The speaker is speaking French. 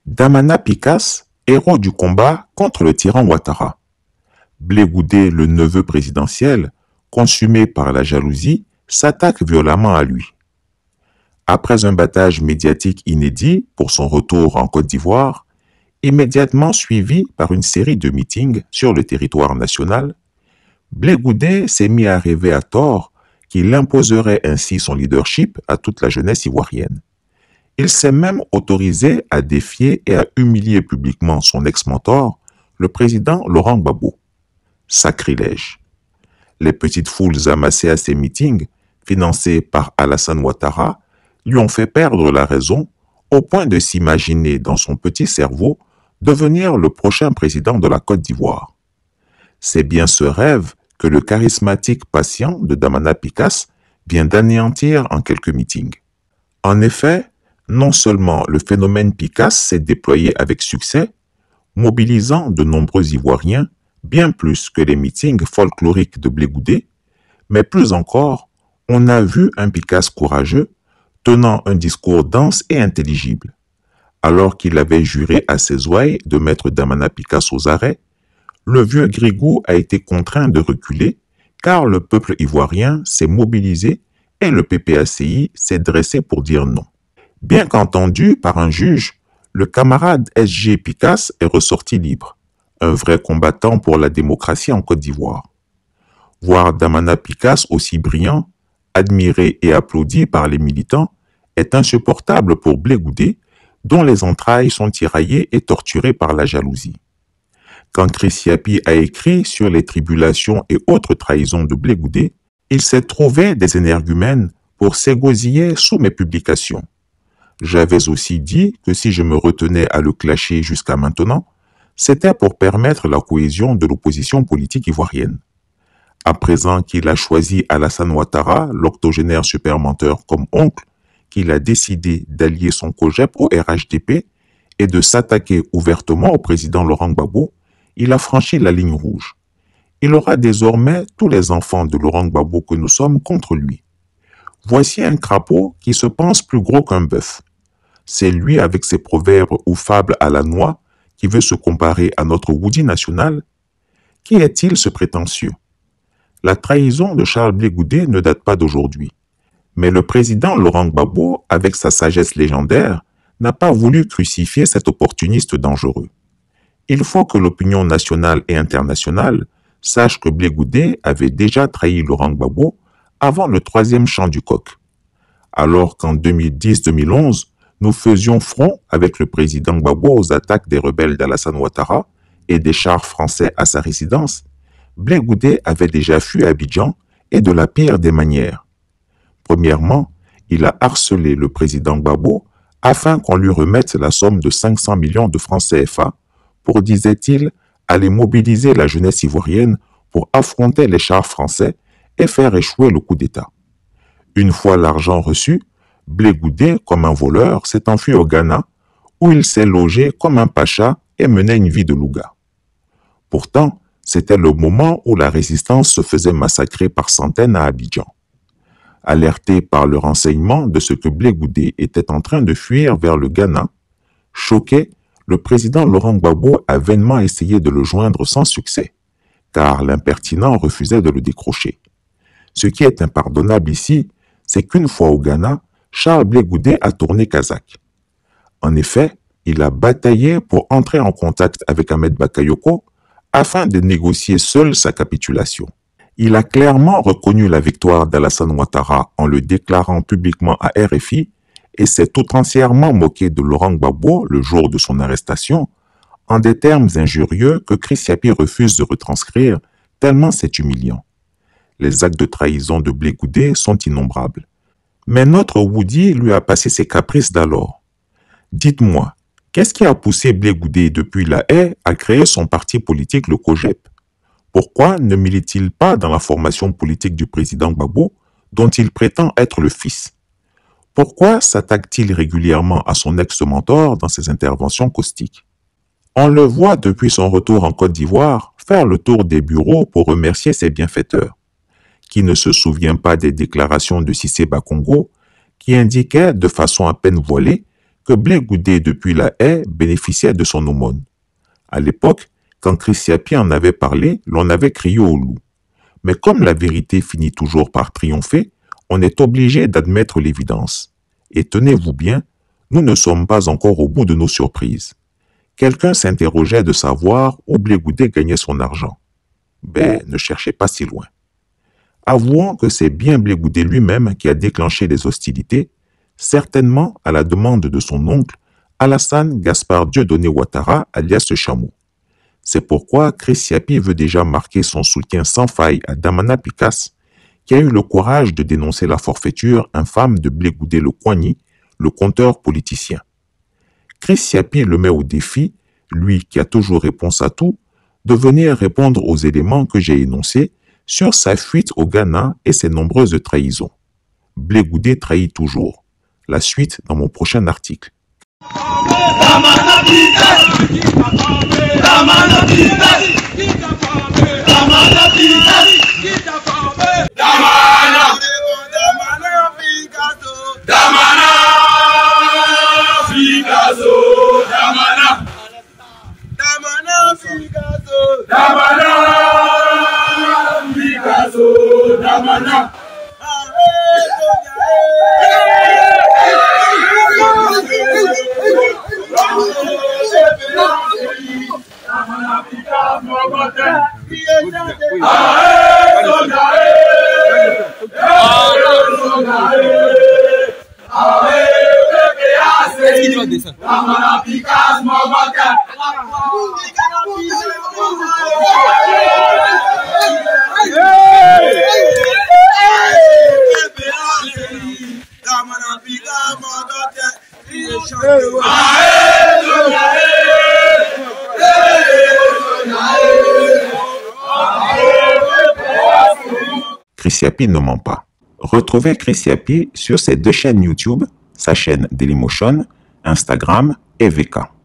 Damana Picasse, héros du combat contre le tyran Ouattara. Blé Goudé, le neveu présidentiel, consumé par la jalousie, s'attaque violemment à lui. Après un battage médiatique inédit pour son retour en Côte d'Ivoire, immédiatement suivi par une série de meetings sur le territoire national, Blé Goudé s'est mis à rêver à tort qu'il imposerait ainsi son leadership à toute la jeunesse ivoirienne. Il s'est même autorisé à défier et à humilier publiquement son ex-mentor, le président Laurent Gbagbo. Sacrilège. Les petites foules amassées à ces meetings, financées par Alassane Ouattara, lui ont fait perdre la raison au point de s'imaginer dans son petit cerveau devenir le prochain président de la Côte d'Ivoire. C'est bien ce rêve que le charismatique patient de Damana Picasse vient d'anéantir en quelques meetings. En effet, non seulement le phénomène Picasse s'est déployé avec succès, mobilisant de nombreux Ivoiriens, bien plus que les meetings folkloriques de Blé Goudé, mais plus encore, on a vu un Picasse courageux tenant un discours dense et intelligible. Alors qu'il avait juré à ses ouailles de mettre Damana Picasse aux arrêts, le vieux Grigou a été contraint de reculer car le peuple ivoirien s'est mobilisé et le PPACI s'est dressé pour dire non. Bien qu'entendu par un juge, le camarade SG Picasse est ressorti libre, un vrai combattant pour la démocratie en Côte d'Ivoire. Voir Damana Picasse aussi brillant, admiré et applaudi par les militants, est insupportable pour Blé Goudé, dont les entrailles sont tiraillées et torturées par la jalousie. Quand Chris Yapi a écrit sur les tribulations et autres trahisons de Blé Goudé, il s'est trouvé des énergumènes pour s'égosiller sous mes publications. J'avais aussi dit que si je me retenais à le clasher jusqu'à maintenant, c'était pour permettre la cohésion de l'opposition politique ivoirienne. À présent qu'il a choisi Alassane Ouattara, l'octogénaire supermenteur, comme oncle, qu'il a décidé d'allier son cogep au RHDP et de s'attaquer ouvertement au président Laurent Gbagbo, il a franchi la ligne rouge. Il aura désormais tous les enfants de Laurent Gbagbo que nous sommes contre lui. Voici un crapaud qui se pense plus gros qu'un bœuf. C'est lui avec ses proverbes ou fables à la noix qui veut se comparer à notre Woody national. Qui est-il ce prétentieux? La trahison de Charles Blé Goudé ne date pas d'aujourd'hui. Mais le président Laurent Gbagbo, avec sa sagesse légendaire, n'a pas voulu crucifier cet opportuniste dangereux. Il faut que l'opinion nationale et internationale sache que Blé Goudé avait déjà trahi Laurent Gbagbo avant le troisième chant du coq. Alors qu'en 2010-2011, nous faisions front avec le président Gbagbo aux attaques des rebelles d'Alassane Ouattara et des chars français à sa résidence, Blé Goudé avait déjà fui Abidjan et de la pire des manières. Premièrement, il a harcelé le président Gbagbo afin qu'on lui remette la somme de 500 millions de francs CFA pour, disait-il, aller mobiliser la jeunesse ivoirienne pour affronter les chars français et faire échouer le coup d'État. Une fois l'argent reçu, Blé Goudé, comme un voleur, s'est enfui au Ghana, où il s'est logé comme un pacha et menait une vie de louga. Pourtant, c'était le moment où la résistance se faisait massacrer par centaines à Abidjan. Alerté par le renseignement de ce que Blé Goudé était en train de fuir vers le Ghana, choqué, le président Laurent Gbagbo a vainement essayé de le joindre sans succès, car l'impertinent refusait de le décrocher. Ce qui est impardonnable ici, c'est qu'une fois au Ghana, Charles Blé Goudé a tourné kazakh. En effet, il a bataillé pour entrer en contact avec Ahmed Bakayoko afin de négocier seul sa capitulation. Il a clairement reconnu la victoire d'Alassane Ouattara en le déclarant publiquement à RFI et s'est tout entièrement moqué de Laurent Gbagbo le jour de son arrestation, en des termes injurieux que Chris Yapi refuse de retranscrire tellement c'est humiliant. Les actes de trahison de Blé Goudé sont innombrables. Mais notre Woody lui a passé ses caprices d'alors. Dites-moi, qu'est-ce qui a poussé Blé Goudé depuis la haie à créer son parti politique, le COGEP? Pourquoi ne milite-t-il pas dans la formation politique du président Gbagbo, dont il prétend être le fils? Pourquoi s'attaque-t-il régulièrement à son ex-mentor dans ses interventions caustiques? On le voit depuis son retour en Côte d'Ivoire faire le tour des bureaux pour remercier ses bienfaiteurs. Qui ne se souvient pas des déclarations de Cissé Bakongo qui indiquaient de façon à peine voilée que Blé Goudé depuis la haie bénéficiait de son aumône. À l'époque, quand Christiapie en avait parlé, l'on avait crié au loup. Mais comme la vérité finit toujours par triompher, on est obligé d'admettre l'évidence. Et tenez-vous bien, nous ne sommes pas encore au bout de nos surprises. Quelqu'un s'interrogeait de savoir où Blé Goudé gagnait son argent. Ben, ne cherchez pas si loin. Avouons que c'est bien Blé Goudé lui-même qui a déclenché les hostilités, certainement à la demande de son oncle, Alassane Gaspard Dieudonné Ouattara, alias Chameau. C'est pourquoi Christiapie veut déjà marquer son soutien sans faille à Damana Picasse, qui a eu le courage de dénoncer la forfaiture infâme de Blé Goudé le Coigny, le conteur politicien. Christiapie le met au défi, lui qui a toujours réponse à tout, de venir répondre aux éléments que j'ai énoncés sur sa fuite au Ghana et ses nombreuses trahisons. Blé Goudé trahit toujours. La suite dans mon prochain article. Christiapie ne ment pas. Retrouvez Christiapie sur ses deux chaînes YouTube, sa chaîne Dailymotion, Instagram et VK.